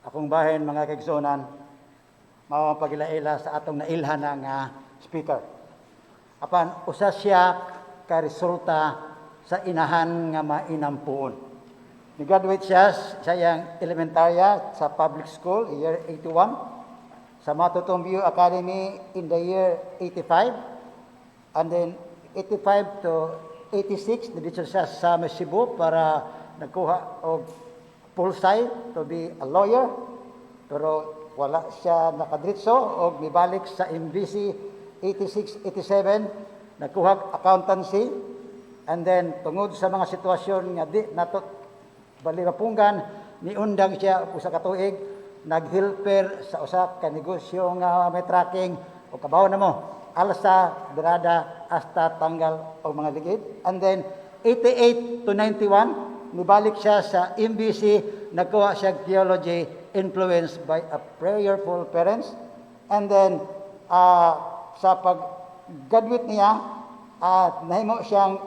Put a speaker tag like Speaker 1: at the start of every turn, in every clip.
Speaker 1: akong bahin mga kaigsunan, mao ang pagilaila sa atong nailhan nga speaker. Apan usa siya ka resulta sa inahan nga mainampuon. Ni-graduate siya sa iyang elementarya sa public school year 81, sa Matutong View Academy in the year 85, and then 85 to 86 dito siya sa Cebu para nagkuha og pulsay to be a lawyer, pero wala siya nakadritso og mibalik sa MVC 86-87, nagkuha accountancy, and then tungod sa mga sitwasyon nga di nato balipunggan, niundang siya usa ka tuig nag-helper sa usa ka negosyo nga may tracking o kabaw na mo alsa berada hasta tanggal og mga ligid. And then 88 to 91 nibalik siya sa MBC, nagkuha siya theology influenced by a prayerful parents. And then sa pag-graduate niya, nahimo siyang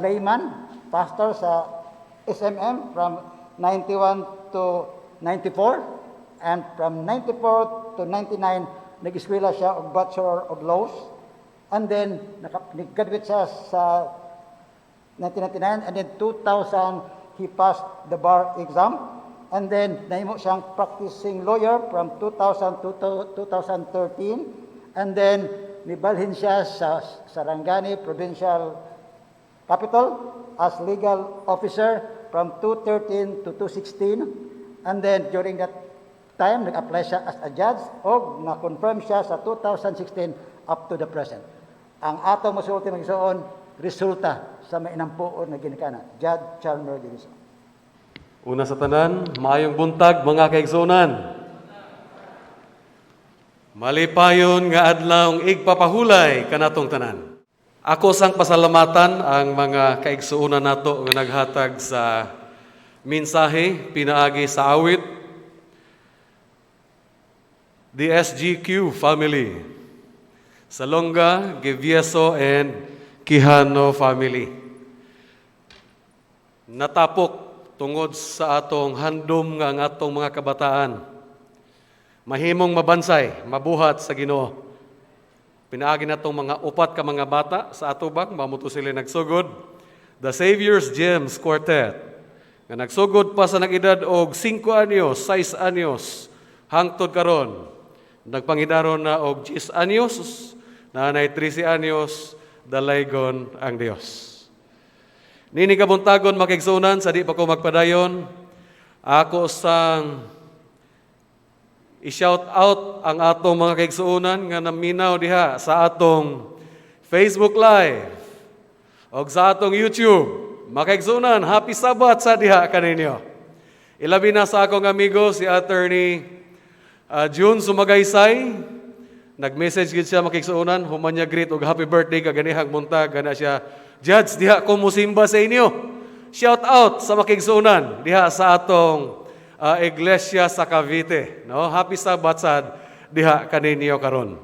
Speaker 1: layman, pastor sa SMM from 91 to 94, and from 94 to 99 nag-eskwela siya og Bachelor of Laws, and then nag-graduate siya sa 1999, and then 2000 he passed the bar exam, and then nahimo siyang practicing lawyer from 2000 to 2013, and then nibalhin siya sa Sarangani Provincial Capital as legal officer from 2013 to 2016, and then during that time nag-apply siya as a judge o na-confirm siya sa 2016 up to the present. Ang ato mosulti magsuon resulta sa mainampuon nga ginikana, Judge Chalmer Diniso.
Speaker 2: Una sa tanan, maayong buntag mga kaigsunan. Malipayon nga adlawng igpapahulay kanatong tanan. Ako sang pasalamatan ang mga kaigsuunan nato nga naghatag sa mensahe pinaagi sa awit. The SGQ family, Salonga, Gevieso, and Quijano family. Natapok tungod sa atong handom nga ang atong mga kabataan. Mahimong mabansay, mabuhat sa Ginoo. Pinaagi natong mga upat ka mga bata sa atubang, mamuto sila nagsugod. The Savior's Gems Quartet, nga nagsugod pa sa nag-edad og 5 anyos, 6 anyos, hangtod karon. Nagpangidaron na og 10 anyos, nanay 13 anyos, dalaygon ang Dios. Nini kabuntagon makigsunan, sa di pa ko magpadayon, ako sang i-shout out ang atong mga kaigsuunan nga naminaw diha sa atong Facebook Live o sa atong YouTube. Makaigsunan, happy Sabat sa diha kaninyo. Ilabi na sa akong amigo si Attorney June Sumagaysay. Nag-message gid siya makigsuunan, human niya greet og happy birthday kaganihang buntag kana siya. Judge, diha ko musimba sa inyo. Shout out sa makigsuunan diha sa atong iglesia sa Cavite, no? Happy Sabat sad diha kaninyo karon.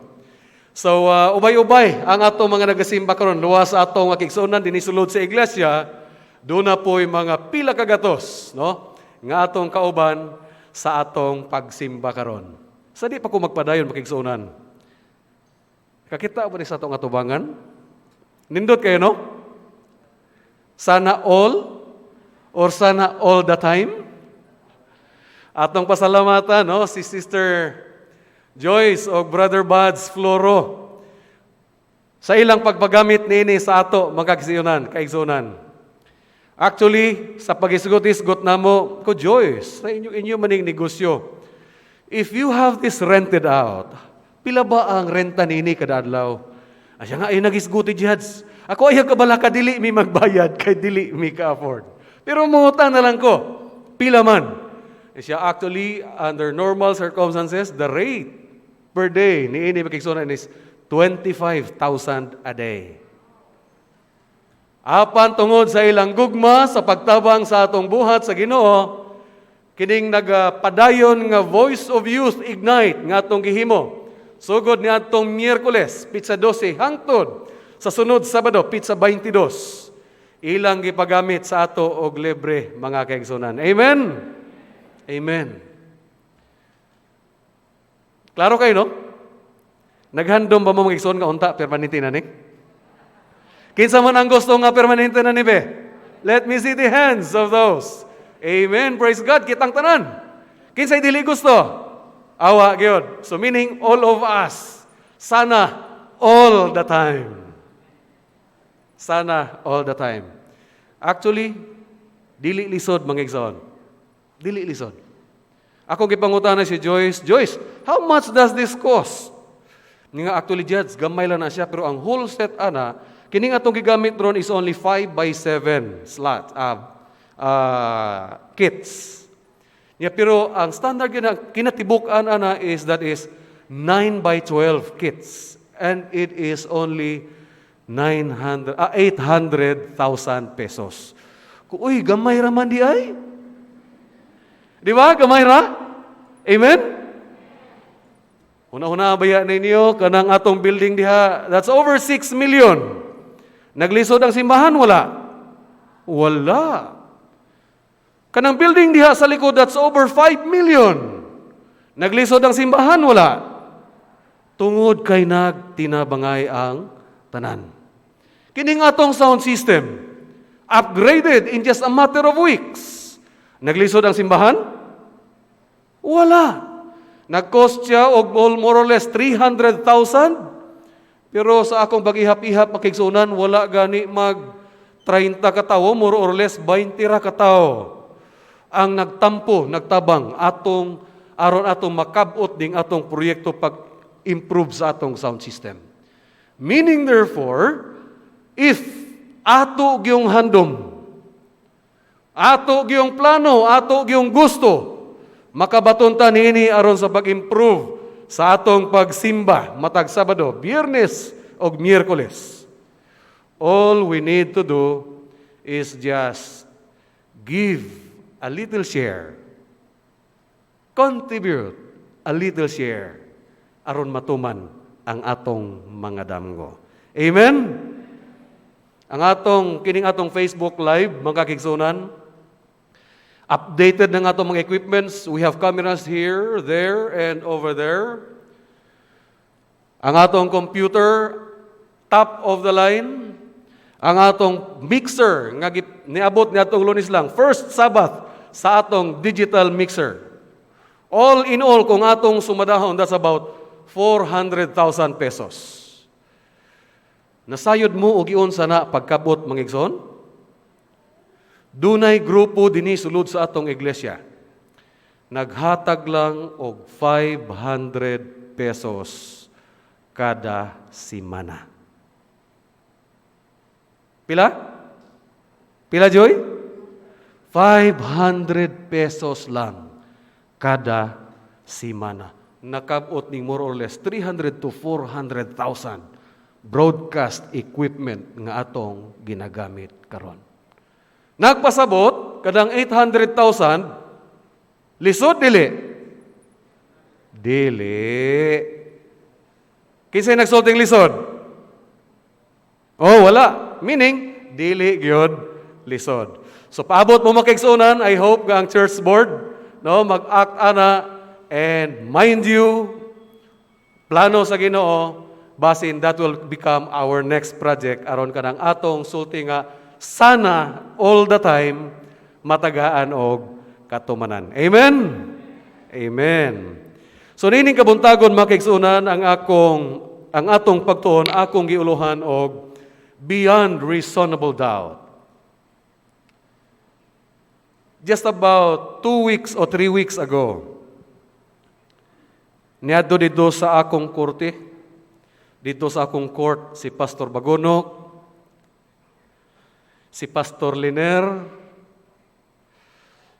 Speaker 2: So ubay-ubay ang atong mga nagasimba karon luwas sa atong makigsuunan dinhi sulod sa iglesia. Doon na po'y mga pila kagatos, no? Nga atong kauban sa atong pagsimba karon. Sa di pa ko magpadayon makigsuunan. Kakita ba ni sa atong atubangan? Nindot kayo, no? Sana all or sana all the time? Atong pasalamatan, no? Si Sister Joyce o Brother Buds Floro sa ilang pagpagamit nini sa ato magkagsiunan, kaigsunan. Actually, sa pag-isgot-isgot namo ko, Joyce, sa inyo maning negosyo. If you have this rented out, pila ba ang renta nini kada adlaw? Asya nga ay nagisguti Judge. Ako ay kabala ka dili mi magbayad kay dili mi ka-afford. Pero muta na lang ko, pila man. Siya actually under normal circumstances, the rate per day ni ini makigsunan is 25,000 a day. Apan tungod sa ilang gugma sa pagtabang sa atong buhat sa Ginoo, kining nagpadayon nga Voice of Youth Ignite nga atong gihimo. Sugod ni atong Miyerkules, pizza 12 hangtod sa sunod Sabado, pizza 22. Ilang gipagamit sa ato og libre mga kaigsunan. Amen. Amen. Klaro kayo, no? Naghandom ba mo mag-igsoon nga unta, permanente na ni? Kinsa man ang gusto nga permanente na ni be? Let me see the hands of those. Amen. Praise God. Kitang tanan. Kinsay dili gusto? Awa, gyud. So meaning all of us. Sana all the time. Sana all the time. Actually, dili lisod mga igsoon. Dili lisod. Ako gipangutana si Joyce, Joyce, how much does this cost? Nga actually judge, gamay lang na siya, pero ang whole set ana, kining atong gigamit ron is only 5 by 7 slots, kits. Yeah, pero ang standard kinatibuk-an ana is 9 by 12 kits. And it is only 800,000 pesos. Uy, gamay ra man di ay. Di ba? Gamay ra? Amen? Una-una baya ninyo, kanang atong building diha, that's over 6 million. Naglisod ang simbahan, wala? Wala. Kanang building diha sa likod, that's over 5 million. Naglisod ang simbahan, wala? Tungod kay nagtinabangay ang tanan. Kining atong sound system, upgraded in just a matter of weeks. Naglisod ang simbahan? Wala. Nag-cost siya og more or less 300,000. Pero sa akong pag-ihap-ihap makigsunan, wala gani mag 30 katawo, more or less 20 ra katawo. Ang nagtampo, nagtabang atong aron atong makabot ding atong proyekto pag-improve sa atong sound system. Meaning therefore, if ato gyung handom, ato gyung plano, ato gyung gusto, makabatunta niini aron sa pag-improve sa atong pagsimba matag Sabado, Biyernes o Miyerkules. All we need to do is just give a little share, contribute a little share aron matuman ang atong mga damgo. Amen? Ang kining atong Facebook Live, mga kigsunan, updated ng atong mga equipments. We have cameras here, there, and over there. Ang atong computer, top of the line. Ang atong mixer, nga niabot ni atong Lunes lang, first Sabbath sa atong digital mixer. All in all, kung atong sumadahon, that's about 400,000 pesos. Nasayod mo og iyon sana pagkabot mga igsoon? Dunay grupo dinhi sulod sa atong iglesia. Naghatag lang og 500 pesos kada semana. Pila? Pila, Joy? 500 pesos lang kada semana. Nakabot ning more or less 300 to 400,000 broadcast equipment nga atong ginagamit karon. Nagpasabot kadang 800,000 lisod dili. Dili. Kinsay nagsulting lisod? Oh, wala. Meaning dili gyud lisod. So paabot mo makigsunan, I hope nga ang church board mag-act ana and mind you plano sa Ginoo basin that will become our next project aron kanang atong sulti nga sana all the time matagaan og katumanan. Amen? Amen. So nining kabuntagon makigsunan ang atong pagtuon akong giuluhan og beyond reasonable doubt. Just about 2 weeks or 3 weeks ago, niadto dito sa akong korte, dito sa akong court, si Pastor Bagonok, si Pastor Liner,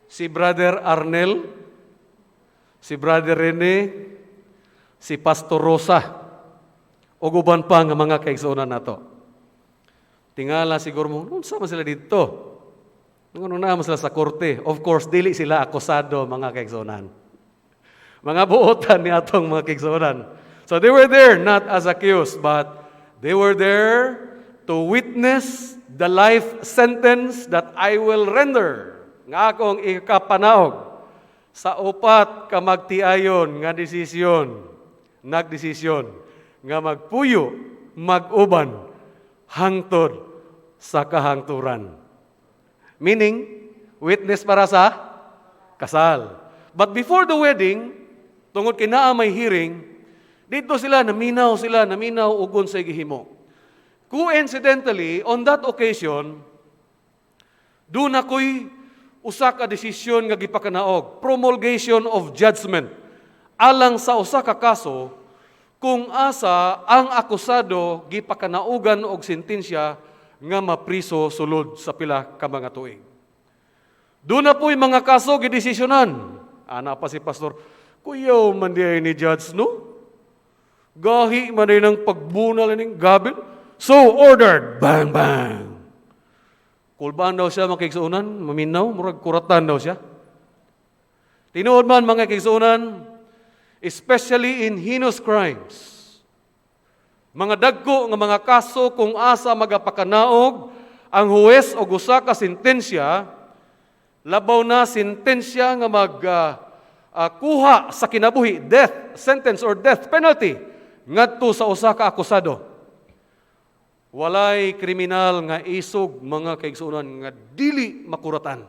Speaker 2: si Brother Arnel, si Brother Rene, si Pastor Rosa, o uban pa nga mga kaigsunan nato. Tingala siguro mo, nung sama sila dito? Nung naman sila sa korte? Of course, dili sila akusado mga kaigsunan. Mga buotan ni atong mga kaigsunan. So they were there not as accused, but they were there to witness the life sentence that I will render nga akong ikapanaog sa upat ka magtiayon nga desisyon nagdesisyon nga magpuyo, mag-uban, hangtod sa kahangturan. Meaning, witness para sa kasal. But before the wedding, tungod kay naa may hearing, dito sila naminaw ugon sa gihimo. Coincidentally, on that occasion, doon ako'y usa ka desisyon nga gipakanaog, promulgation of judgment, alang sa usa ka kaso, kung asa ang akusado gipakanaugan og sentensya nga mapriso sulod sa pila ka mga tuig. Doon na po'y mga kaso gidesisyonan. Ana pa si pastor, kuyaw man di ay ni judge, no? Gahi man ay ng pagbunal ning gabil. So ordered, bang bang. Kulbaan daw siya mga kaigsuunan, maminaw, murag kuratan daw siya. Tinuod man mga kaigsuunan, especially in heinous crimes, mga dagko nga mga kaso kung asa magapakanaog ang huwes o usa ka sentensya, labaw na sentensya nga kuha sa kinabuhi, death sentence or death penalty, ngadto sa usa ka akusado. Walay kriminal nga isog mga kaigsuunan nga dili makuratan,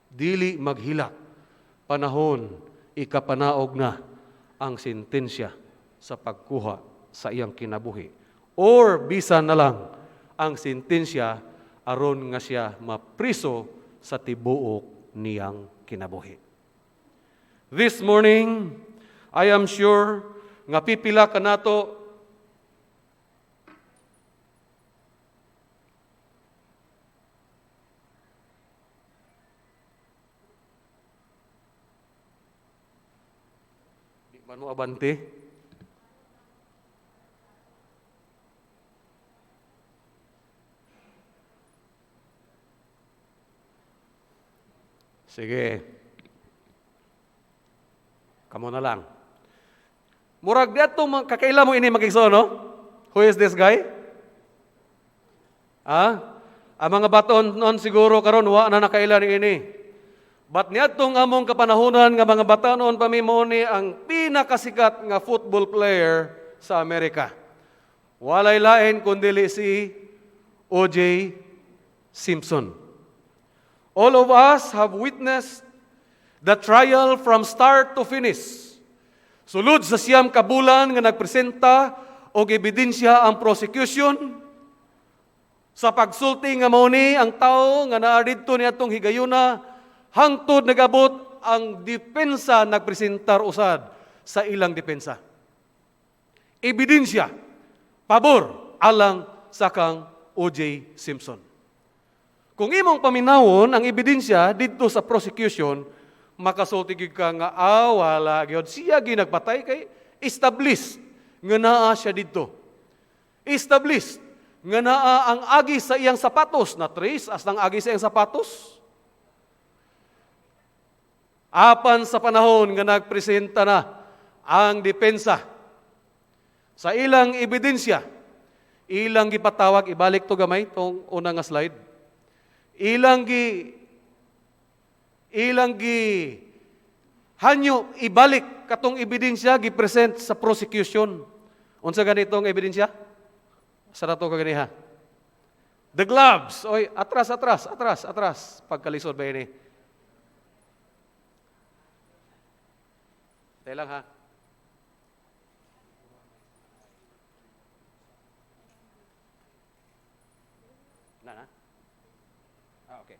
Speaker 2: dili maghilak, panahon ikapanaog na ang sentensya sa pagkuha sa iyang kinabuhi. Or bisan na lang ang sentensya aron nga siya mapriso sa tibuok niyang kinabuhi. This morning, I am sure nga pipila ka nato di man mo abante. Sige. Kamo na lang. Murag dito, kakaila mo ini magigso, no? Who is this guy? Ang mga baton noon siguro karon wa na nakaila ni ini. But niadtong among kapanahonan nga mga bata noon pamimo ni ang pinakasikat nga football player sa Amerika. Walay lain kundi si O.J. Simpson. All of us have witnessed the trial from start to finish. Sulod sa siyam ka bulan nga nagpresenta og ebidensya ang prosecution sa pagsulti nga mao ni ang tawo nga naa didto niadtong higayuna hangtod nagabot ang depensa nagpresentar usad sa ilang depensa. Ebidensya pabor alang sa kang O.J. Simpson. Kung imong paminawon ang ebidensya dito sa prosecution, makasulti gyud ka nga wala gyud siya ginagpatay kay established nga naa siya dito. Established nga naa ang agi sa iyang sapatos, na trace as ng agi sa iyang sapatos. Apan sa panahon nga nagpresenta na ang depensa sa ilang ebidensya, ilang gipatawag, ibalik to gamay tong una nga slide. Ilang hanyo ibalik katong ebidensya gipresent sa prosecution. Unsa ganitong ebidensya? Sa nato kaganiha. The gloves. Oy, atras. Pagkalisod ba ini? Tayo lang ha. Na. Okay.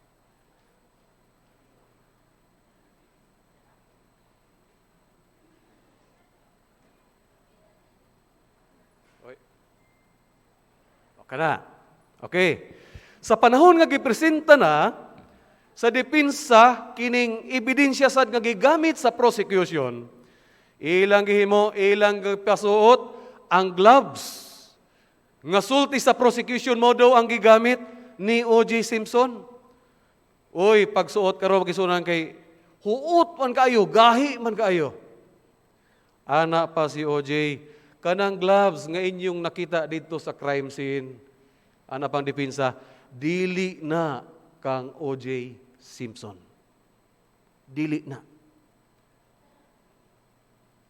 Speaker 2: Oy. Okay na. Okay. Sa panahon nga gipresenta na sa depensa kining ebidensya sad nga gigamit sa prosecution, ilang gihimo, ilang pasuot ang gloves. Nga sulti sa prosecution mo daw ang gigamit ni O.J. Simpson. Uy, pagsuot karon magisunan kay huot man kaayo, gahi man kaayo. Ana pa si O.J. kanang gloves nga inyong nakita dito sa crime scene. Ana pang depensa, dili na kang O.J. Simpson. Dili na.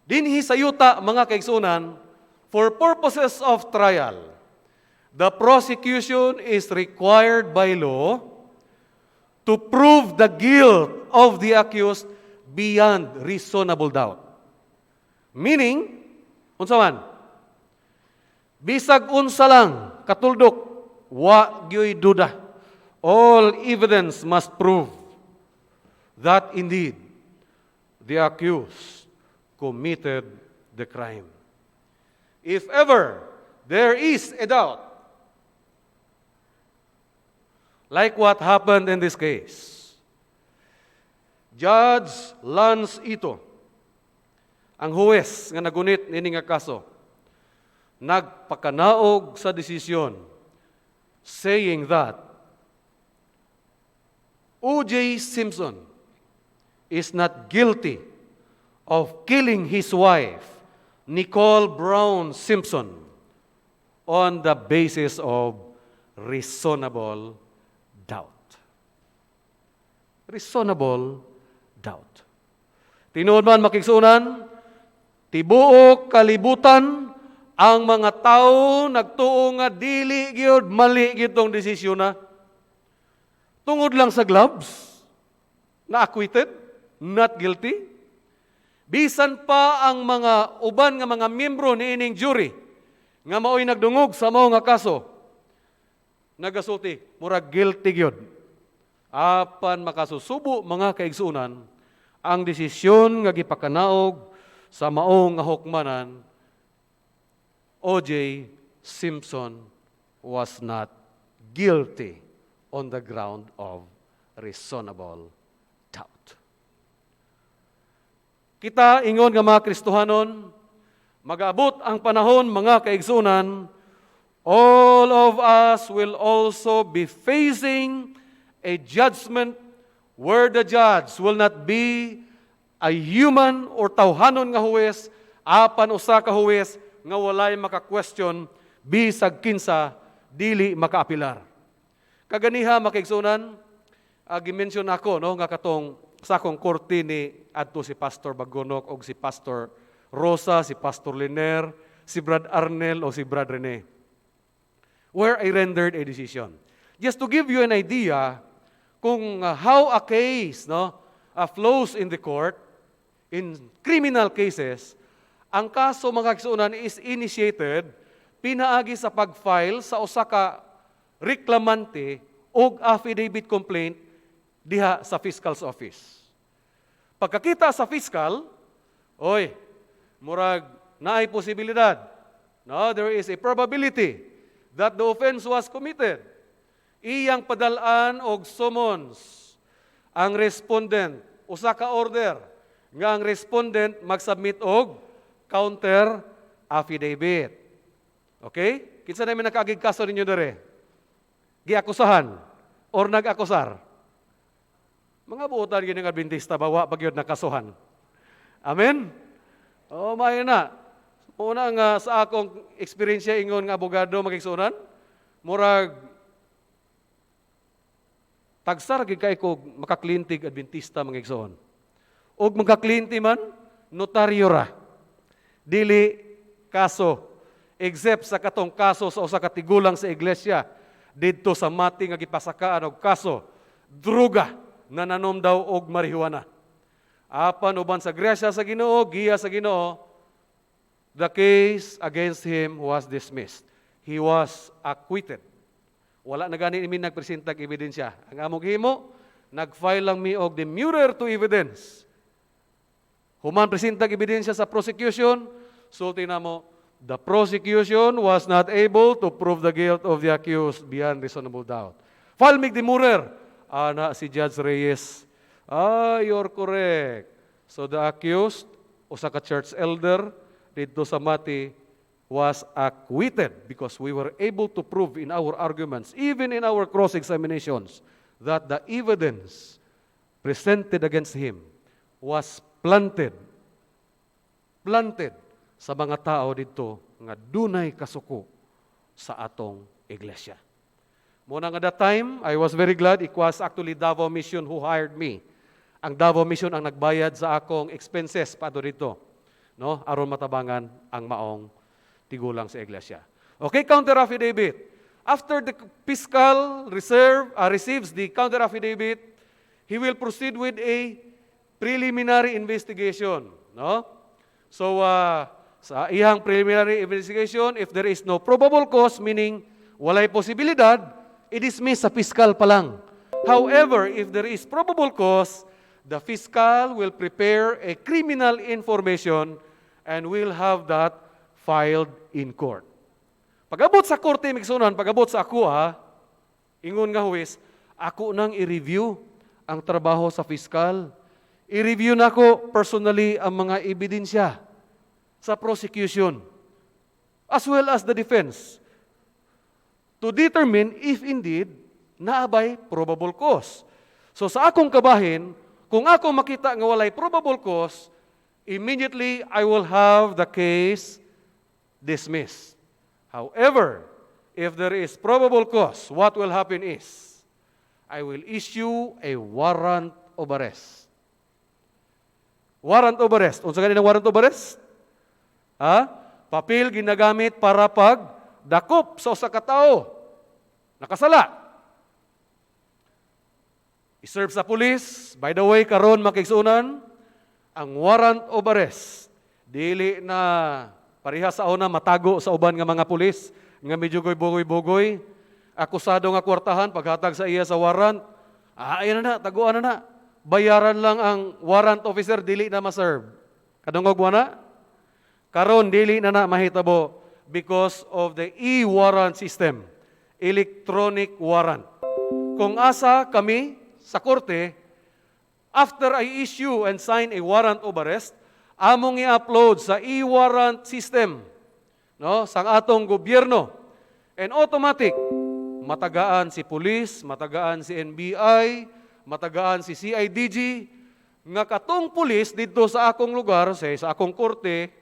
Speaker 2: Dinhi sa yuta, mga kaigsunan, for purposes of trial, the prosecution is required by law to prove the guilt of the accused beyond reasonable doubt. Meaning, unsa man, bisag unsa lang katuldok, wa gyoy duda. All evidence must prove that indeed the accused committed the crime. If ever there is a doubt, like what happened in this case, Judge Lance Ito, ang huwes nga nagunit nini nga kaso, nagpakanaog sa desisyon saying that O.J. Simpson is not guilty of killing his wife, Nicole Brown Simpson, on the basis of reasonable doubt. Reasonable doubt. Tinuod man makigsunan, tibuok kalibutan ang mga tao nagtuo nga dili gyud mali gitong desisyon na. Tungod lang sa gloves, na acquitted, not guilty. Bisan pa ang mga uban nga mga miyembro ni ining jury nga mao'y nagdungog sa mao nga kaso, nagasulti, murag guilty gyud. Apan makasusubo mga kaigsunan ang desisyon nga gipakanaog sa maong nga hukmanan, O.J. Simpson was not guilty on the ground of reasonable doubt. Kita ingon nga mga Kristohanon, mag-abot ang panahon mga kaigsunan, all of us will also be facing a judgment where the judge will not be a human or tawhanon nga huwes, apan usa ka huwes nga walay maka-question bisag kinsa dili makaapilar. Kaganiha makaigsunan, gi-mention ako no nga katong sa akong korte ni adto si Pastor Bagonok o si Pastor Rosa, si Pastor Liner, si Brad Arnel o si Brad Rene, where I rendered a decision. Just to give you an idea kung how a case flows in the court, in criminal cases, ang kaso mga kaigsunan is initiated pinaagi sa pag-file sa usa ka reklamante o affidavit complaint diha sa fiscal's office. Pagkakita sa fiscal, murag naay posibilidad. No, there is a probability that the offense was committed. Iyang padalaan og summons ang respondent, usa ka order nga ang respondent magsubmit og counter affidavit. Okay? Kinsa na may nakaagig kaso ninyo dere? Giakusahan or nag-akusar? Mga buotan gini nga Adventista bawa pag yun nakasuhan. Amen? May na. Una nga sa akong experience ingon nga abogado magigsunan, murag tagsar gid kay ko makaklintig Adventista magigsuon. Og magkaklinti man notaryo ra. Dili kaso except sa katong kaso sa usa ka tigulang sa iglesia didto sa mati nga gipasakaan og kaso druga na nanom daw og marihuana. Apan uban sa grasya sa Ginoo, giya sa Ginoo, the case against him was dismissed. He was acquitted. Wala na gani mi nagpresentag ebidensya. Ang among himo, nag-file lang mi og demurrer to evidence. Human presentag ebidensya sa prosecution, sulti na mo, the prosecution was not able to prove the guilt of the accused beyond reasonable doubt. File mig demurrer. Ana si Judge Reyes, you're correct. So the accused, usa ka church elder, dito sa Mati, was acquitted because we were able to prove in our arguments, even in our cross-examinations, that the evidence presented against him was planted sa mga tao dito nga dunay kasuko sa atong iglesia. Muna nga that time, I was very glad it was actually Davao Mission who hired me. Ang Davao Mission ang nagbayad sa akong expenses pato dito. no, aron matabangan ang maong tigulang sa iglesia. Okay, counter affidavit. After the fiscal receives the counter affidavit, he will proceed with a preliminary investigation, no? So sa iyang preliminary investigation, if there is no probable cause, meaning walay posibilidad, i-dismiss sa fiscal pa lang. However, if there is probable cause, the fiscal will prepare a criminal information and will have that filed in court. Pag-abot sa korte, migsunan, pag-abot sa ako ingon nga huwes, ako nang i-review ang trabaho sa fiscal. I-review na ko personally ang mga ebidensya sa prosecution as well as the defense to determine if indeed naabay probable cause. So sa akong kabahin, kung ako makita nga walay probable cause, immediately I will have the case dismissed. However, if there is probable cause, what will happen is, I will issue a warrant of arrest. Warrant of arrest. Unsa ganina warrant of arrest? Papel ginagamit para pagdakop sa usa ka tawo. Nakasala. I-serve sa pulis. By the way, karon makigsunan, ang warrant of arrest dili na pareha sa una matago sa uban nga mga pulis nga medyo bugoy-bugoy, akusado nga kwartahan paghatag sa iya sa warrant. Ayan na, taguan na. Bayaran lang ang warrant officer, dili na ma-serve. Kadungog mo na? Karon dili na mahitabo because of the e-warrant system, electronic warrant. Kung asa kami sa korte, after I issue and sign a warrant of arrest, among i-upload sa e-warrant system, no, sang atong gobyerno. And automatic, matagaan si pulis, matagaan si NBI, matagaan si CIDG, nga katong pulis dito sa akong lugar, sa akong korte,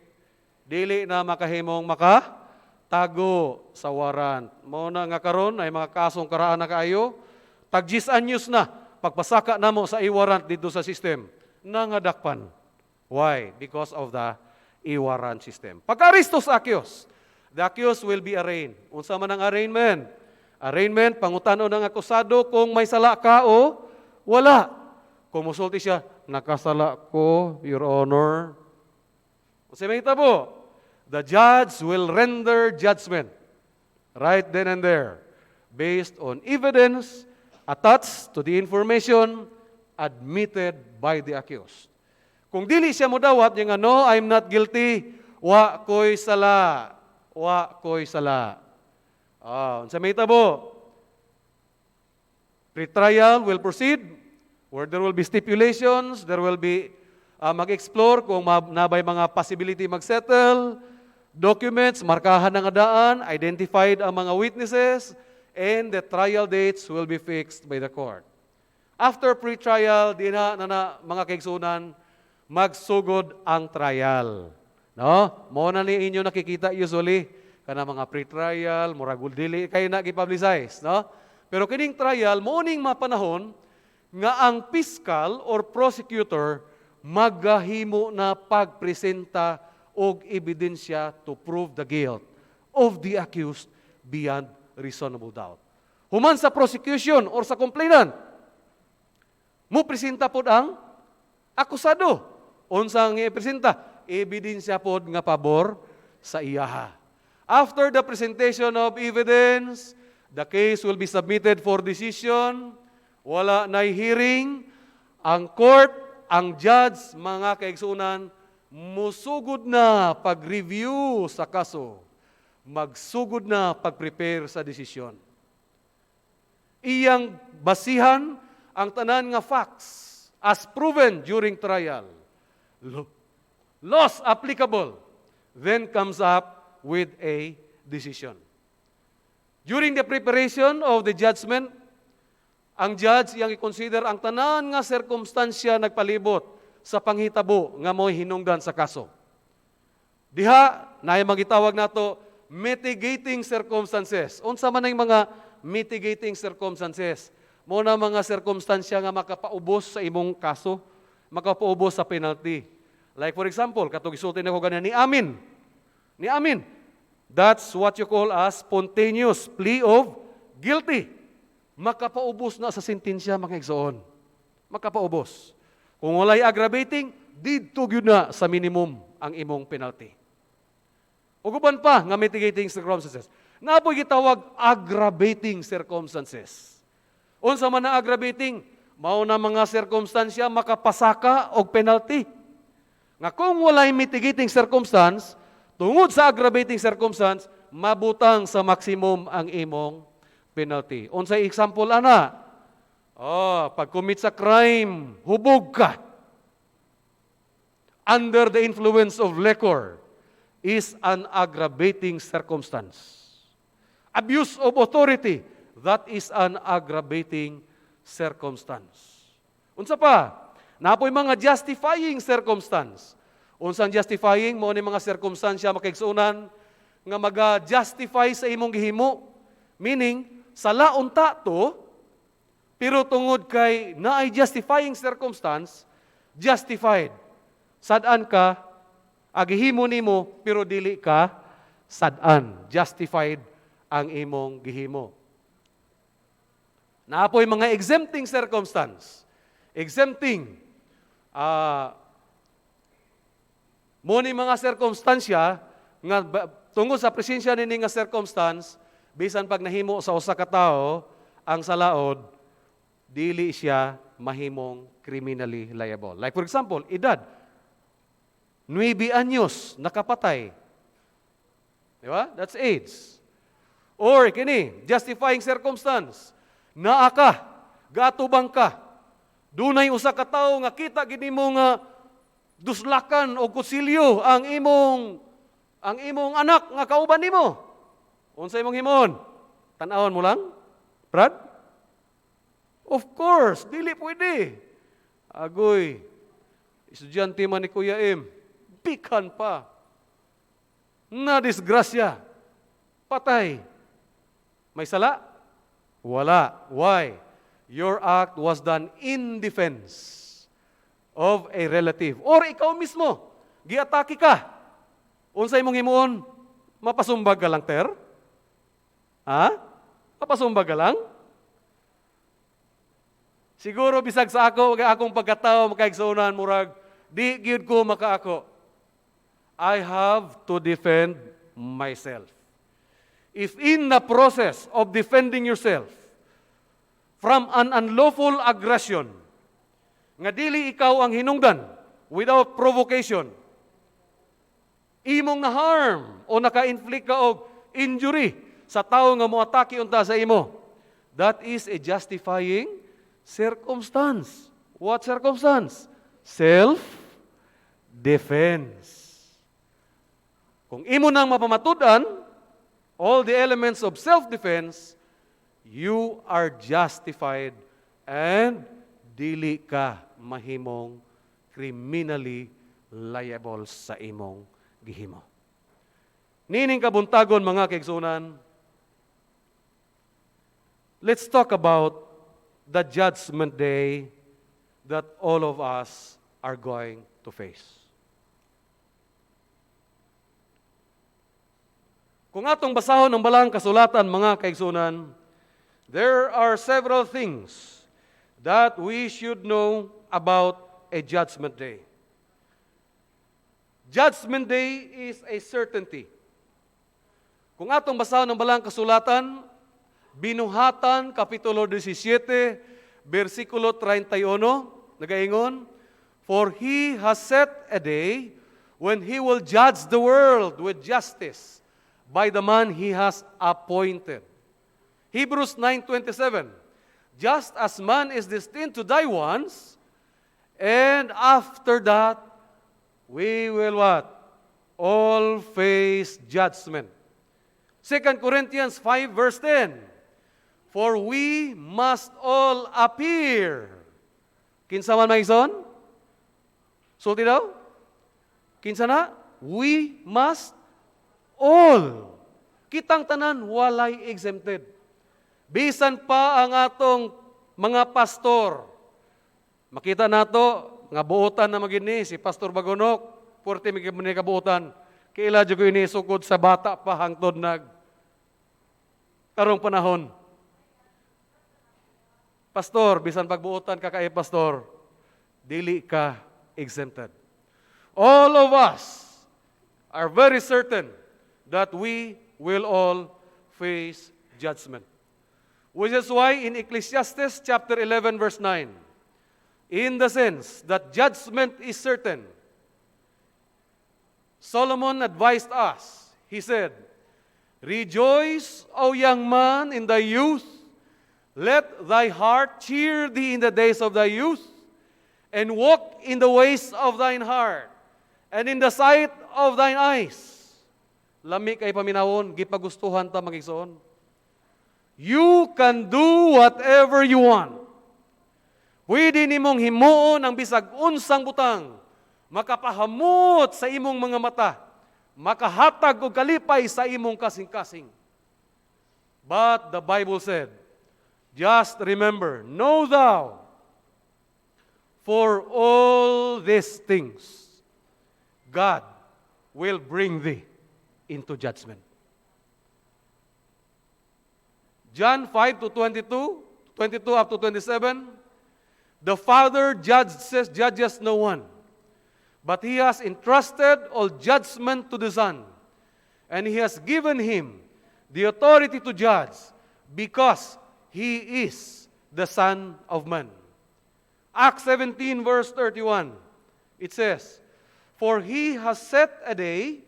Speaker 2: dili na makahimong makatago sa warrant. Mao na nga karon ay mga kasong karaan na kaayo, tag 10 anyos na pagpasaka namo sa e-warrant dito sa system, nangadakpan. Why? Because of the e-warrant system. Pagka-aresto sa accused, the accused will be arraigned. Unsa man ang arraignment? Arraignment, pangutano ng akusado kung may sala ka o wala. Kung musulti siya, nakasala ko, Your Honor. Unsa may hitabo? The judge will render judgment right then and there based on evidence attached to the information admitted by the accused. Kung dili siya mo dawat nga no, I'm not guilty, wa ko'y sala. Wa ko'y sala. Unsa may hitabo? Pre-trial will proceed where there will be stipulations, there will be mag-explore kung nabay mga possibility mag-settle, documents, markahan ng adaan, identified ang mga witnesses, and the trial dates will be fixed by the court. After pre-trial, di na mga kaigsunan, magsugod ang trial. No? Mo na ni inyo nakikita usually kana mga pre-trial, murag dili kay na gi-publicize, no? Pero kining trial mo ning mapanahon nga ang fiscal or prosecutor magahimo na pagpresenta og ebidensya to prove the guilt of the accused beyond reasonable doubt. Human sa prosecution or sa complainant, mo presenta pod ang akusado. Unsang i-presenta? Ebidensya pod nga pabor sa iyaha. After the presentation of evidence, the case will be submitted for decision. Wala na'y hearing. Ang court, ang judge, mga kaigsunan, musugod na pag-review sa kaso. Magsugod na pag-prepare sa desisyon. Iyang basihan ang tanan nga facts as proven during trial. Laws applicable, then comes up with a decision. During the preparation of the judgment, ang judge iyang i-consider ang tanan nga sirkumstansya nagpalibot sa panghitabo nga mo'y hinungdan sa kaso. Diha, naay magitawag nato mitigating circumstances. Unsa man ang mga mitigating circumstances? Mo na mga sirkumstansya nga makapaubos sa imong kaso, makapaubos sa penalty. Like for example, katong isulti nako ganyan ni amin. Ni amin. That's what you call a spontaneous plea of guilty. Makapaubos na sa sentensya mga igsoon. Makapaubos. Kung walay aggravating, didto gyud na sa minimum ang imong penalty. Ug uban pa nga mitigating circumstances. Napoy gitawag aggravating circumstances. Unsa man na aggravating, mao na mga circumstansya makapasaka og penalty. Nga kung walay mitigating circumstance, tungod sa aggravating circumstance, mabutang sa maximum ang imong penalty. Unsay example ana? Pag-commit sa crime, hubog ka. Under the influence of liquor is an aggravating circumstance. Abuse of authority, that is an aggravating circumstance. Unsa pa? Napoy mga justifying circumstance. Unsang justifying mo ni mga circumstansya makaigsunan nga maga-justify sa imong gihimo. Meaning, sala unta to, pero tungod kay naay justifying circumstance, justified. Sad-an ka, agihimo nimo, pero dili ka sad-an. Justified ang imong gihimo. Naapoy mga exempting circumstance. Exempting. Mo ni mga circumstansya nga tungod sa presensya nini nga circumstance, bisan pag nahimo sa usa ka tawo ang salaod, dili siya mahimong criminally liable. Like for example, edad 9 anyos nakapatay. Di ba? That's age. Or kini, justifying circumstance. Naa ka, gatubang ka. Dunay usa ka tawo nga kita gid nimo nga duslakan o kutsilyo ang imong anak nga kauban nimo. Unsa imong himon? Tan-awon mo lang? Brad? Of course, dili pwede. Agoy, estudyante man ni Kuya M, bikan pa. Na disgrasya. Patay. May sala? Wala. Why? Your act was done in defense of a relative. Or ikaw mismo, giatake ka. Unsa imong himuon? Mapasumbag ka lang, ter? Ha? Mapasumbag ka lang? Siguro bisag sa ako, akong pagkatao, makaigsunan, murag, di gyud ko makaako. I have to defend myself. If in the process of defending yourself from an unlawful aggression, nga dili ikaw ang hinungdan without provocation, imong na-harm o naka-inflict ka og injury sa tao nga moatake unta sa imo, that is a justifying circumstance. What circumstance? Self-defense. Kung imo nang mapamatud-an all the elements of self-defense, you are justified and dili ka mahimong criminally liable sa imong gihimo. Nining kabuntagon mga kaigsunan, let's talk about the judgment day that all of us are going to face. Kung atong basahon ang balang kasulatan mga kaigsunan, there are several things that we should know about a judgment day. Judgment day is a certainty. Kung atong basahon ang balang kasulatan, Binuhatan, Kapitulo 17, versikulo 31, nagaingon, "For He has set a day when He will judge the world with justice by the man He has appointed." Hebrews 9:27, "Just as man is destined to die once, and after that, we will what? All face judgment." 2 Corinthians 5 verse 10, "For we must all appear." Kinsa man maigsoon? Sulti daw? Kinsa na? We must all. Kitang tanan, walay exempted. Bisan pa ang atong mga pastor. Makita nato nga buotan na magini si Pastor Bagonok, purti mi kabuotan. Kaila jud ko ini sukod sa bata pa hangtod karong panahon. Pastor, bisan pagbuotan ka kay pastor, dili ka exempted. All of us are very certain that we will all face judgment. Which is why in Ecclesiastes chapter 11 verse 9, in the sense that judgment is certain, Solomon advised us, he said, "Rejoice, O young man, in thy youth. Let thy heart cheer thee in the days of thy youth, and walk in the ways of thine heart, and in the sight of thine eyes." Lami kay paminawon, gipagustuhan ta magigsoon. You can do whatever you want. Pwede nimong himuon ang bisag unsang butang, makapahamot sa imong mga mata, makahatag og kalipay sa imong kasing-kasing. But the Bible said, just remember, know thou, for all these things, God will bring thee into judgment. John 5 to 22, 22 up to 27, the Father judges no one, but He has entrusted all judgment to the Son, and He has given Him the authority to judge, because He is the Son of Man. Acts 17 verse 31, it says, "For He has set a day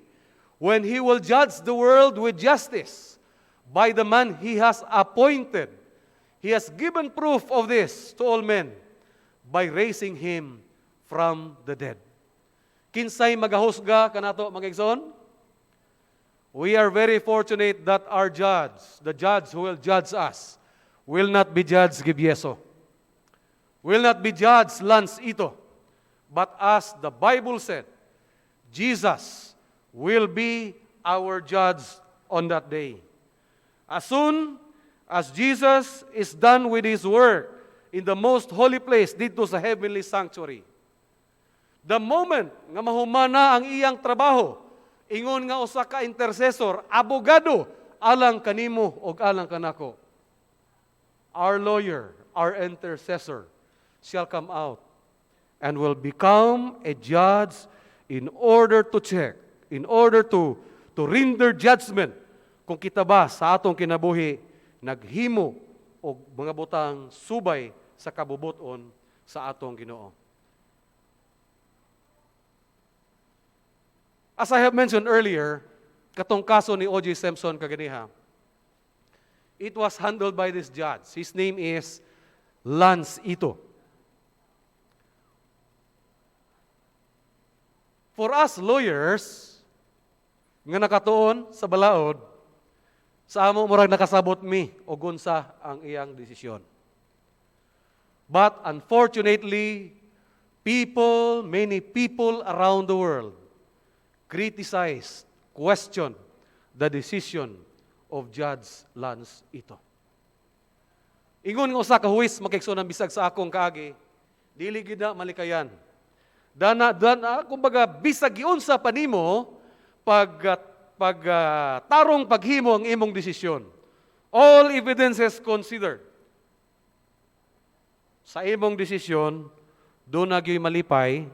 Speaker 2: when He will judge the world with justice by the man He has appointed. He has given proof of this to all men by raising Him from the dead." Kinsay magahusga kanato mga igsoon? We are very fortunate that our judge, the judge who will judge us, will not be Judge Gibieso, will not be Judge Lance Ito, but as the Bible said, Jesus will be our judge on that day. As soon as Jesus is done with His work in the most holy place dito sa heavenly sanctuary, the moment nga mahumana ang iyang trabaho, ingon nga usa ka intercessor, abogado, alang kanimo og alang kanako, our lawyer, our intercessor, shall come out and will become a judge in order to check, in order to render judgment kung kita ba sa atong kinabuhi naghimo og mga butang subay sa kabubuton sa atong Ginoo. As I have mentioned earlier, katong kaso ni O.J. Simpson kaganiha, it was handled by this judge. His name is Lance Ito. For us lawyers, nga nakatuon sa balaod, sa amo murag nakasabot mi og unsa ang iyang desisyon. But unfortunately, many people around the world criticized, questioned the decision of Judge Lance Ito. Ingon nga usa ka huwis makigsuon bisag sa akong kaagi, dili gid na malikayan. Dana kumbaga bisag giunsa pa nimo tarong paghimo ang imong desisyon. All evidences considered. Sa imong desisyon, doon na gyud malipay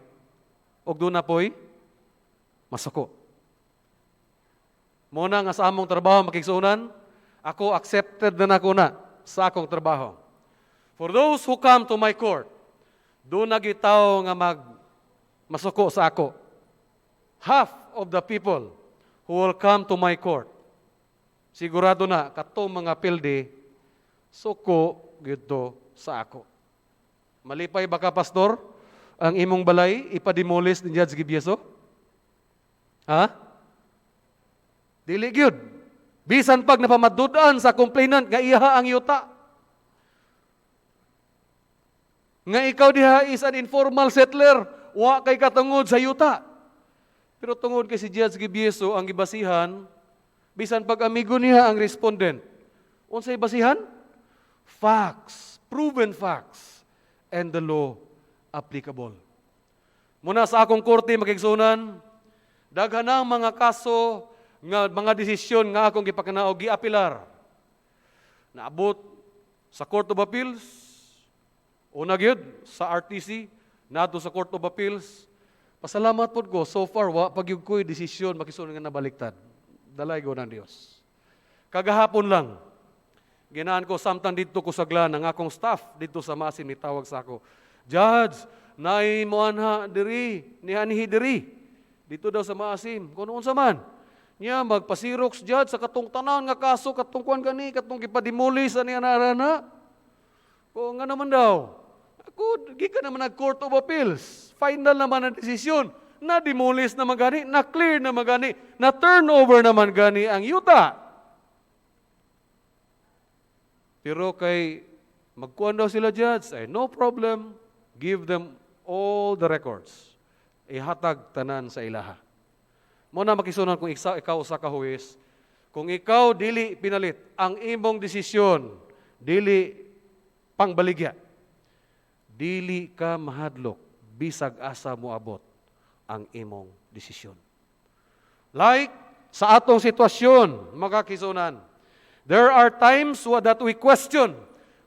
Speaker 2: o doon na po'y masuko. Muna nga sa among trabaho makigsunan, ako accepted na nako na sa akong trabaho. For those who come to my court, doon na gyud tawo nga masuko sa ako. Half of the people who will come to my court, sigurado na katong mga pilde, suko gyud sa ako. Malipay ba ka, pastor, ang imong balay ipadimolis ni Judge Gibieso? Ha? Dili gyud. Bisan pag napamadudan sa complainant nga iha ang yuta. Nga ikaw diha is an informal settler, wa kay katungod sa yuta. Pero tungod kay si Judge Gibieso ang gibasihan, bisan pag amigo niya ang respondent. Unsay basihan? Facts, proven facts, and the law applicable. Muna sa akong korte makigsunan, daghanang mga kaso nga mga desisyon nga akong gipakanaog giapilar. Naabot sa Court of Appeals, una gyud sa RTC, nato sa Court of Appeals. Pasalamat pod ko so far wa pagyud ko'y desisyon makisunan nga nabaliktad. Dalay go ng Dios. Kagahapon lang ginaan ko samtang dito ko saglan ang akong staff dito sa Masin ni tawag sa ako. Judge, naay mo anha diri, ni anhi diri. Dito daw sa Maasim. Kuno unsa man? Niya magpasirox judge sa katong tanan nga kaso katong kuan gani katong gipadimuli sa niya narana. Ko nga naman daw. Ako gikan naman nag Court of Appeals. Final naman ang desisyon. Na demolis na magani, na clear na magani, na turnover naman gani ang yuta. Pero kay magkuhan daw sila judge, ay no problem, give them all the records. Ihatag tanan sa ilaha. Muna makisunan kung ikaw sa kahuwis, kung ikaw dili pinalit ang imong desisyon, dili pangbaligya, dili ka mahadlok, bisag asa mo abot ang imong desisyon. Like sa atong sitwasyon, mga kisunan, there are times that we question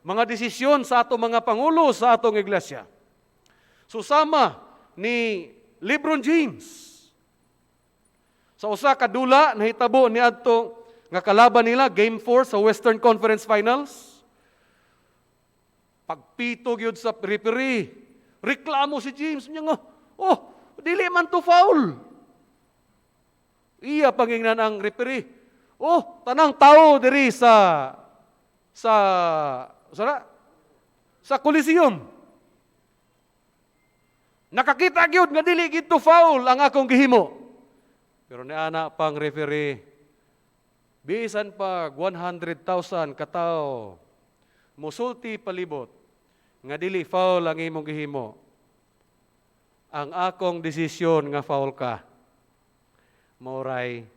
Speaker 2: mga desisyon sa atong mga pangulo sa atong iglesia. Susama ni Lebron James, sa usa ka dula nahitabo ni adto nga kalaban nila Game 4 sa Western Conference Finals. Pagpito gyud sa referee, reklamo si James niya nga, dili man to foul. Iya pangingnan ang referee. Tanang tao diri sa Coliseum. Nakakita gyud nga dili gid to foul ang akong gihimo. Pero niana pang referee, bisan pa 100,000 katao, musulti palibot, nga dili foul ang imong gihimo. Ang akong desisyon nga foul ka, mauray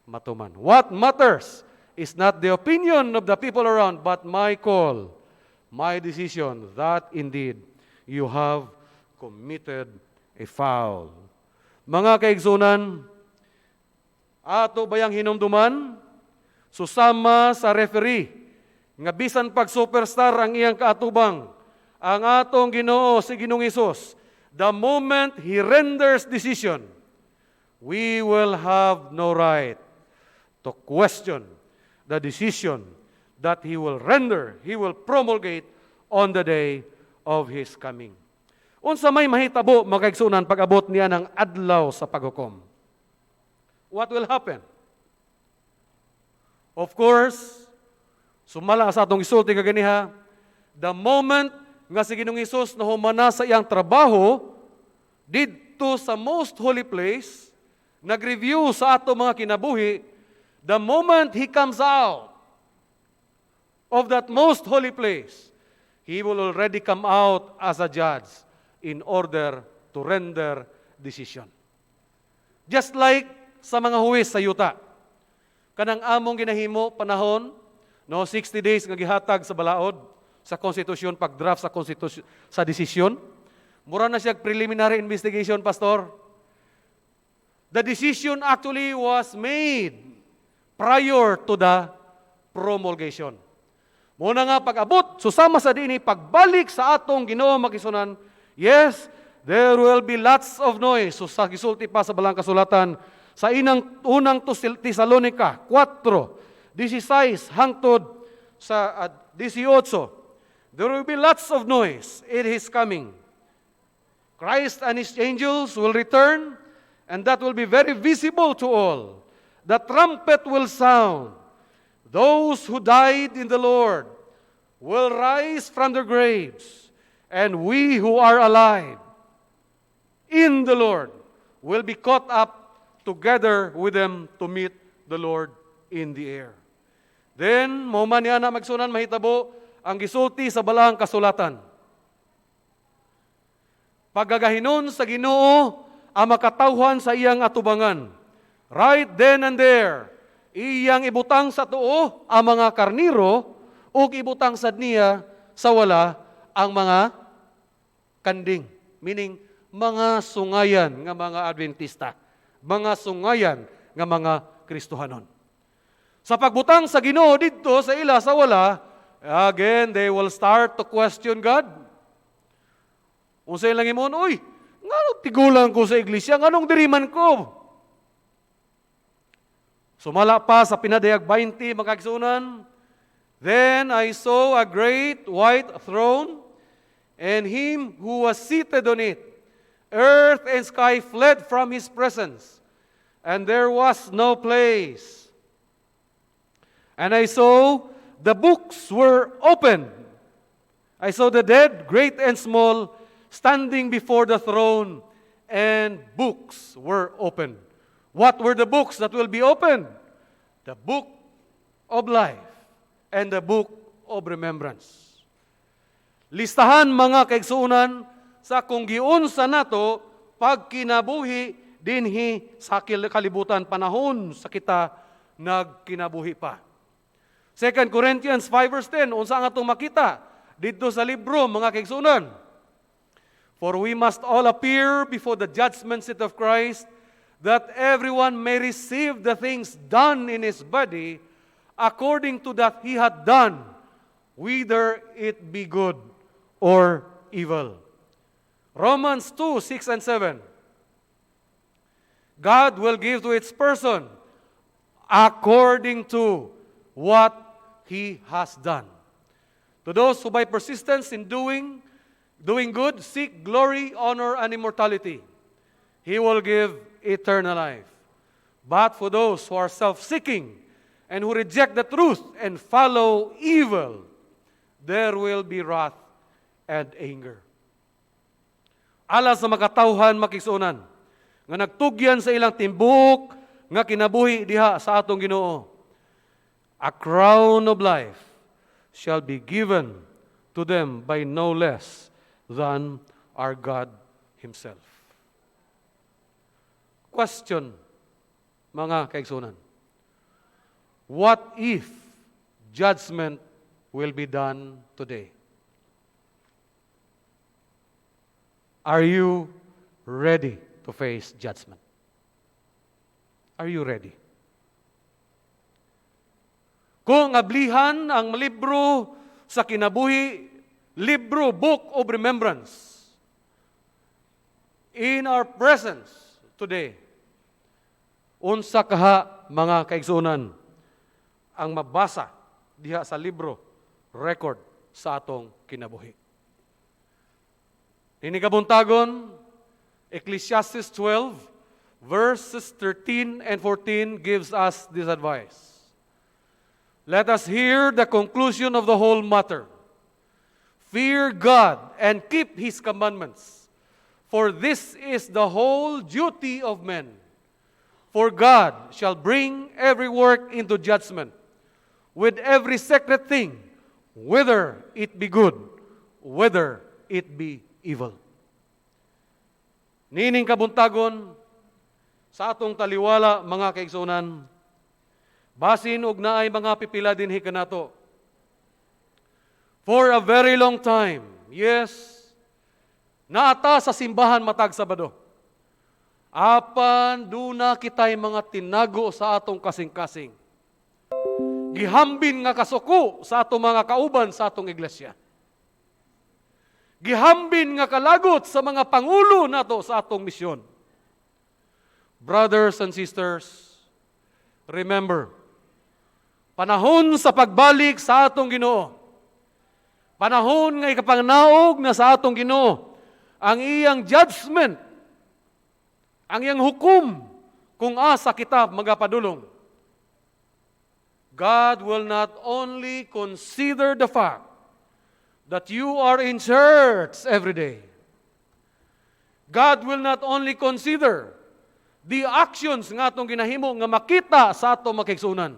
Speaker 2: matuman. What matters is not the opinion of the people around, but my call, my decision, that indeed you have committed a foul. Mga kaigsunan, ato bayang hinumduman, susama sa referee, nga bisan pag superstar ang iyang kaatubang, ang atong Ginoo si Ginoong Hesus, the moment He renders decision, we will have no right to question the decision that He will render, He will promulgate on the day of His coming. Unsa may mahitabo, mga kaigsunan, pag-abot niya ng adlaw sa paghukom. What will happen? Of course, sumala sa atong isulti kaganiha, the moment nga si Ginoong Hesus na humana sa iyang trabaho, didto sa most holy place, nag-review sa ato mga kinabuhi, the moment He comes out of that most holy place, He will already come out as a judge in order to render decision. Just like sa mga huwis sa yuta, kanang among ginahimo panahon, 60 days nga gihatag sa balaod, sa konstitusyon, pag-draft sa konstitusyon, sa desisyon, mura na siya preliminary investigation, Pastor. The decision actually was made prior to the promulgation. Muna nga pag-abot, susama sa dini, pagbalik sa atong Ginoo makisunan, yes, there will be lots of noise. So sa gisulti pa sa balang kasulatan, sa unang Tesalonica 4:16 hangtod sa 18, there will be lots of noise. It is coming. Christ and His angels will return, and that will be very visible to all. The trumpet will sound. Those who died in the Lord will rise from their graves, and we who are alive in the Lord will be caught up together with them to meet the Lord in the air. Then, mauman niya na magsunan mahitabo ang gisulti sa balang kasulatan. Pagagahinon sa Ginoo ang makatawhan sa iyang atubangan. Right then and there, iyang ibutang sa tuo ang mga karniro ug ibutang sad niya sa wala ang mga kanding. Meaning, mga sungayan nga mga Adventista, mga sungayan nga mga Kristohanon. Sa pagbutang sa Ginoo didto sa ila sa wala, again they will start to question God. Unsay lang imon, uy, nganong tigulang ko sa iglesia, nganong diriman ko? Sumala pa sa pinadayag 20 mga kaigsuonan, then I saw a great white throne, and him who was seated on it. Earth and sky fled from his presence, and there was no place. And I saw the books were opened. I saw the dead, great and small, standing before the throne, and books were opened. What were the books that will be opened? The book of life and the book of remembrance. Listahan mga kaigsuonan sa kung giunsa nato pag kinabuhi dinhi sa kalibutan panahon sa kita nagkinabuhi pa. 2 Corinthians 5 verse 10, unsa nga itong makita dito sa libro mga kaigsuonan? For we must all appear before the judgment seat of Christ, that everyone may receive the things done in his body according to that he had done, whether it be good or evil. Romans 2, 6 and 7. God will give to its person according to what he has done. To those who by persistence in doing good seek glory, honor, and immortality, he will give eternal life. But for those who are self-seeking and who reject the truth and follow evil, there will be wrath and anger. Alas sa makatawhan makigsuonan, nga nagtugyan sa ilang timbuk, nga kinabuhi diha sa atong Ginoo. A crown of life shall be given to them by no less than our God Himself. Question, mga kaigsuonan. What if judgment will be done today? Are you ready to face judgment? Are you ready? Kung ablihan ang libro sa kinabuhi, libro, Book of Remembrance, in our presence today, unsa kaha mga kaigsuonan ang mabasa diha sa libro, record sa atong kinabuhi. Inikabuntagon, Ecclesiastes 12, verses 13 and 14 gives us this advice. Let us hear the conclusion of the whole matter. Fear God and keep His commandments, for this is the whole duty of men. For God shall bring every work into judgment, with every secret thing, whether it be good, whether it be evil. Nining kabuntagon sa atong taliwala mga kaigsuonan, basin og naay mga pipila dinhi kanato. For a very long time, yes, naata sa simbahan matag Sabado. Apan duna kitay mga tinago sa atong kasing-kasing. Gihambin nga kasuko sa atong mga kauban sa atong iglesia. Gihambin nga kalagot sa mga pangulo nato sa atong misyon. Brothers and sisters, remember, panahon sa pagbalik sa atong Ginoo, panahon nga ikapangnaog na sa atong Ginoo, ang iyang judgment, ang iyang hukom, kung asa kita magapadulong. God will not only consider the fact that you are in church every day. God will not only consider the actions nga atong ginahimo nga makita sa atong makigsuonan.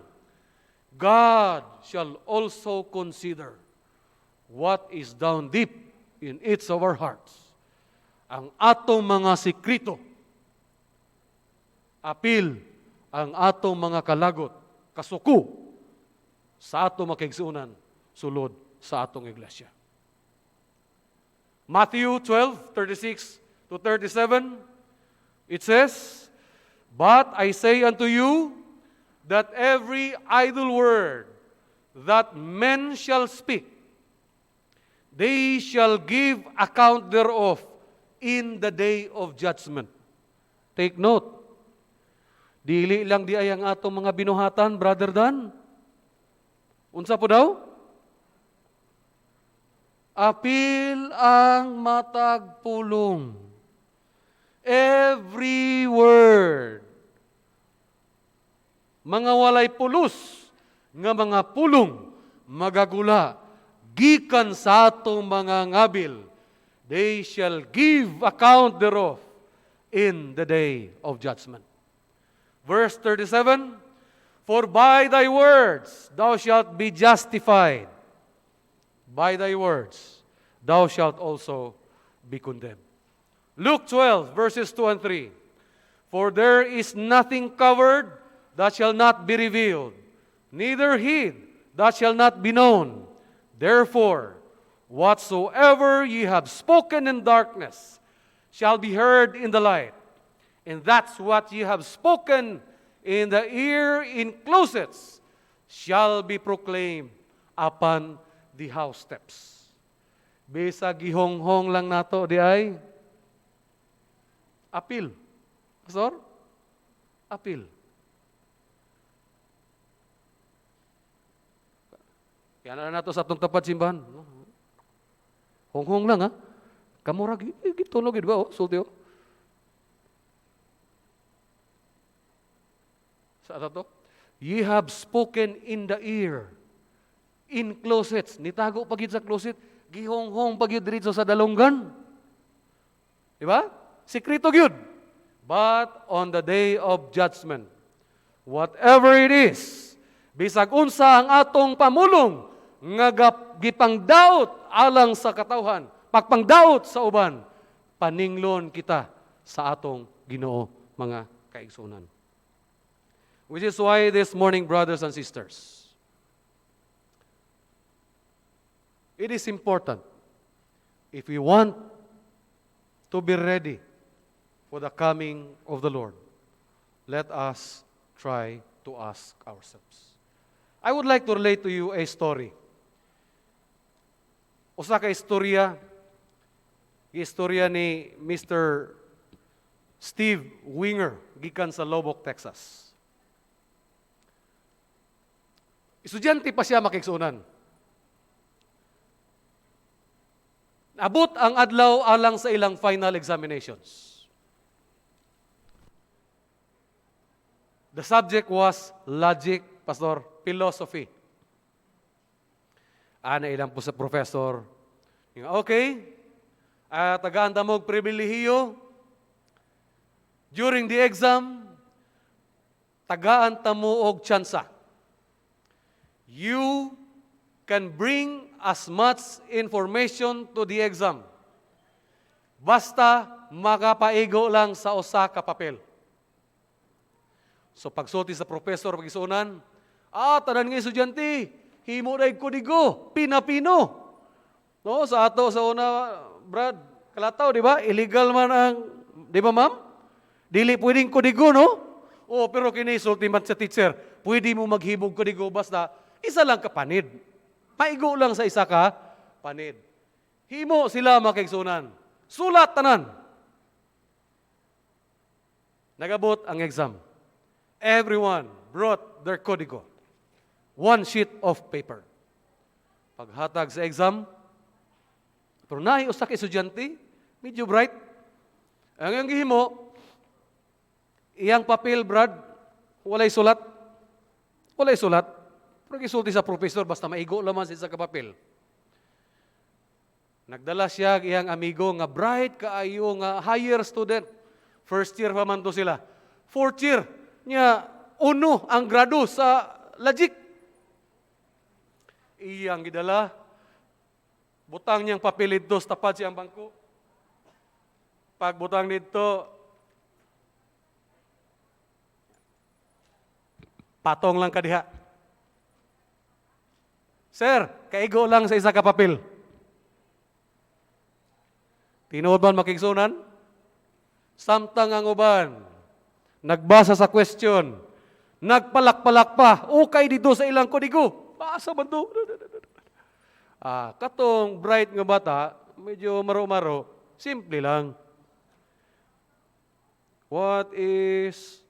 Speaker 2: God shall also consider what is down deep in each of our hearts. Ang atong mga sikrito, apil ang atong mga kalagot, kasuko sa atong makigsuonan sulod sa atong iglesia. Matthew 12:36 to 37, it says, "But I say unto you, that every idle word that men shall speak, they shall give account thereof in the day of judgment." Take note. Dili lang di ay ang atong mga binuhatan, Brother Dan. Unsa po daw? Apil ang matag pulong. Every word. Mga walay pulos, nga mga pulong, magagula, gikan sa atong mga ngabil, they shall give account thereof in the day of judgment. Verse 37, "For by thy words thou shalt be justified, by thy words thou shalt also be condemned." Luke 12, verses 2 and 3, "For there is nothing covered that shall not be revealed, neither hid that shall not be known. Therefore, whatsoever ye have spoken in darkness shall be heard in the light. And that's what ye have spoken in the ear in closets shall be proclaimed upon the house steps." Bisag gihonghong lang nato di ay apil. Pastor? Apil. Kaya na nato sa atong tapat simbahan. Honghong lang ha. Kamurag, gitunog, di ba? Sulti oh. Sa ato? "Ye have spoken in the ear, in closets." Nitago pagid sa closet, gihonghong pagid dito sa dalunggan. Di ba? Sekreto gyud. "But on the day of judgment, whatever it is, bisag unsa ang atong pamulong, nga gipangdaot alang sa katawhan, pagpangdaot sa uban, paninglon kita sa atong Ginoo, mga kaigsunan." Which is why this morning, brothers and sisters, it is important, if we want to be ready for the coming of the Lord, let us try to ask ourselves. I would like to relate to you a story. Usa ka istorya ni Mr. Steve Winger, gikan sa Lubbock, Texas. Estudyante pa siya makigsunan. Abot ang adlaw alang sa ilang final examinations. The subject was logic, Pastor, philosophy. Ana ilang po sa professor. Okay, tagaan ta mo og pribilehiyo. During the exam, tagaan ta mo og tsansa. You can bring as much information to the exam. Basta makapaigo lang sa usa ka papel. So pagsulti sa professor pagisunan, tanan nga estudyante, himo dai kodigo, pinapino. No, sa ato sa una, Brad, kalataw, di ba? Illegal man ang, di ba ma'am? Dili pwedeng kodigo, no? Pero kini sulti man sa teacher, pwede mo maghibog kodigo basta isa lang ka panid. Maigo lang sa isa ka panid. Himo sila makigsunan. Sulat tanan. Nagabot ang exam. Everyone brought their kodigo. One sheet of paper. Paghatag sa exam, pero nahi usa ka estudyante, medyo bright. Ang iyang gihimo, iyang papel, Brad, walay sulat. Walay sulat. Pero gisulti sa professor, basta maigo lamang sa isa ka papel. Nagdala siya iyang amigo nga bright kaayo nga higher student. First year pa man to sila. Fourth year, niya uno ang grado sa logic. Iyang gidala, butang niyang papel dito sa tapad siyang bangko. Pagbutang dito, patong lang kadiha. Sir, kaigo lang sa isa ka papel. Tinuod man makigsunan? Samtang ang uban, nagbasa sa question, nagpalak-palak pa, ukay dito sa ilang kodigo. Basa man to. Katong bright nga bata, medyo maro-maro, simple lang. What is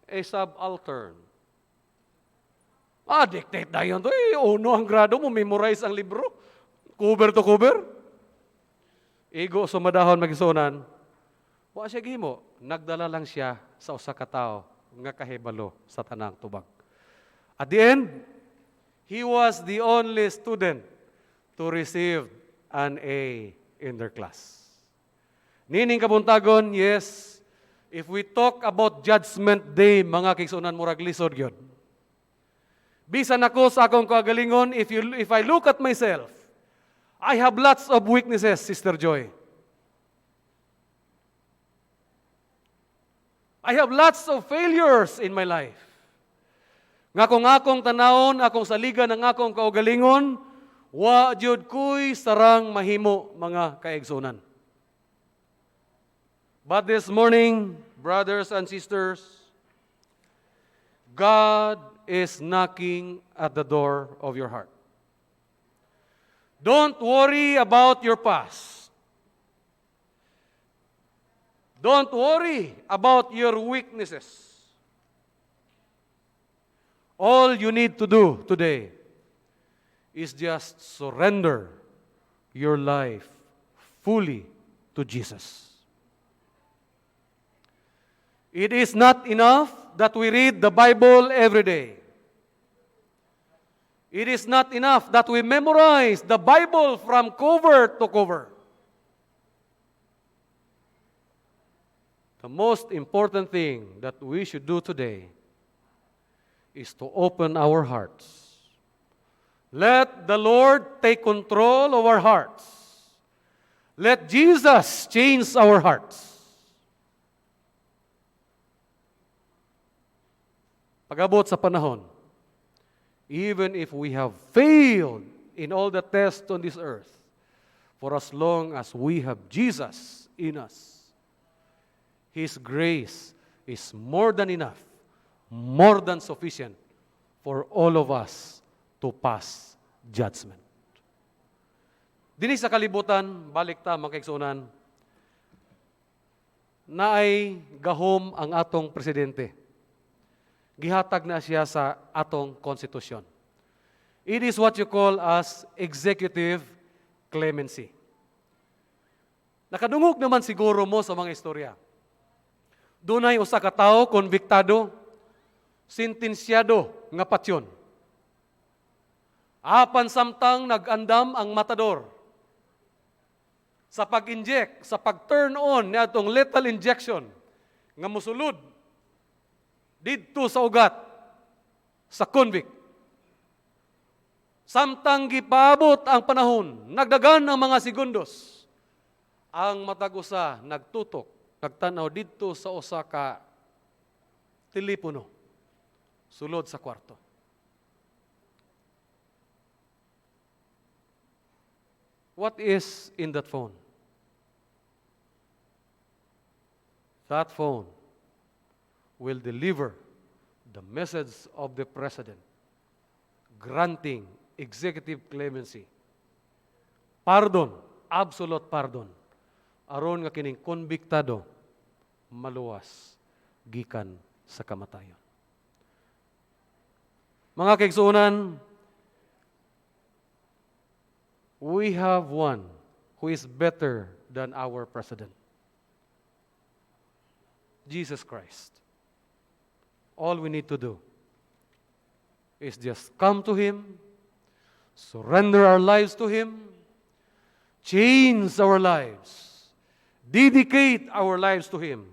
Speaker 2: a subaltern? Dictate na yun to. Uno ang grado mo, memorize ang libro. Cover to cover. Igo sumadahon magisunan. Wa siya gihimo, nagdala lang siya sa usa ka tawo nga kahibalo sa tanang tubag. At the end, he was the only student to receive an A in their class. Nining kabuntagon, yes, if we talk about Judgment Day, mga kigsunan, murag lisod gyud. Bisan ako sa akong kagalingon, if I look at myself, I have lots of weaknesses, Sister Joy. I have lots of failures in my life. Nga kung akong tanawon, akong saligan ng akong kaugalingon, wa jud ko'y sarang mahimo, mga kaigsunan. But this morning, brothers and sisters, God is knocking at the door of your heart. Don't worry about your past. Don't worry about your weaknesses. All you need to do today is just surrender your life fully to Jesus. It is not enough that we read the Bible every day. It is not enough that we memorize the Bible from cover to cover. The most important thing that we should do today is to open our hearts. Let the Lord take control of our hearts. Let Jesus change our hearts. Pag-abot sa panahon, even if we have failed in all the tests on this earth, for as long as we have Jesus in us, His grace is more than enough, more than sufficient for all of us to pass judgment. Dini sa kalibutan, balik ta mga kaigsunan, na ay gahom ang atong presidente. Gihatag na siya sa atong konstitusyon. It is what you call as executive clemency. Nakadungog naman siguro mo sa mga istorya. Dunay usa ka tawo konbiktado, sentensyado nga patyon. Apan samtang nag-andam ang matador sa pag-inject, sa pag-turn on ni atong lethal injection nga musulod didto sa ugat sa convict. Samtang gipaabot ang panahon, nagdagan ang mga segundos, ang matag usa nagtutok, nagtanaw didto sa usa ka telepono sulod sa kwarto. What is in that phone? That phone will deliver the message of the President granting executive clemency. Pardon, absolute pardon. Aron nga kining konbiktado maluwas gikan sa kamatayon. Mga kaigsuonan, we have one who is better than our President. Jesus Christ. All we need to do is just come to Him, surrender our lives to Him, change our lives, dedicate our lives to Him.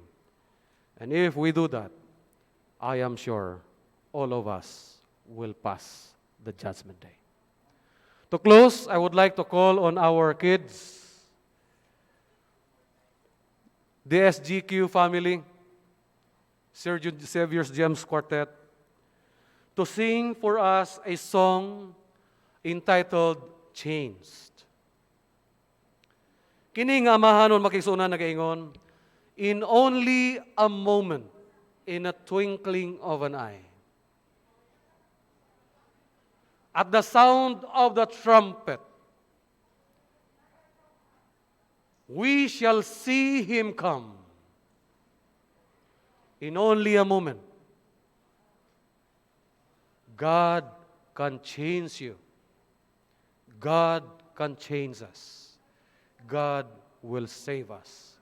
Speaker 2: And if we do that, I am sure all of us will pass the judgment day. To close, I would like to call on our kids, the SGQ family, Savior's Gems Quartet, to sing for us a song entitled Changed. Kini nga amahanon makigsunan nagaingon, in only a moment, in a twinkling of an eye. At the sound of the trumpet, we shall see him come. In only a moment, God can change you. God can change us. God will save us.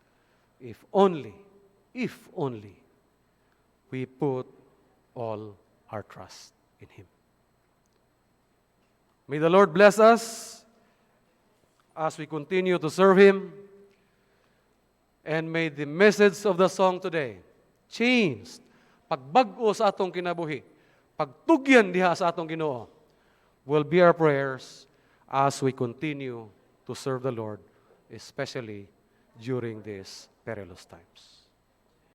Speaker 2: If only we put all our trust in Him. May the Lord bless us as we continue to serve Him. And may the message of the song today change, pagbag-o sa atong kinabuhi, pagtugyan diha sa atong Ginoo, will be our prayers as we continue to serve the Lord, especially during these perilous times.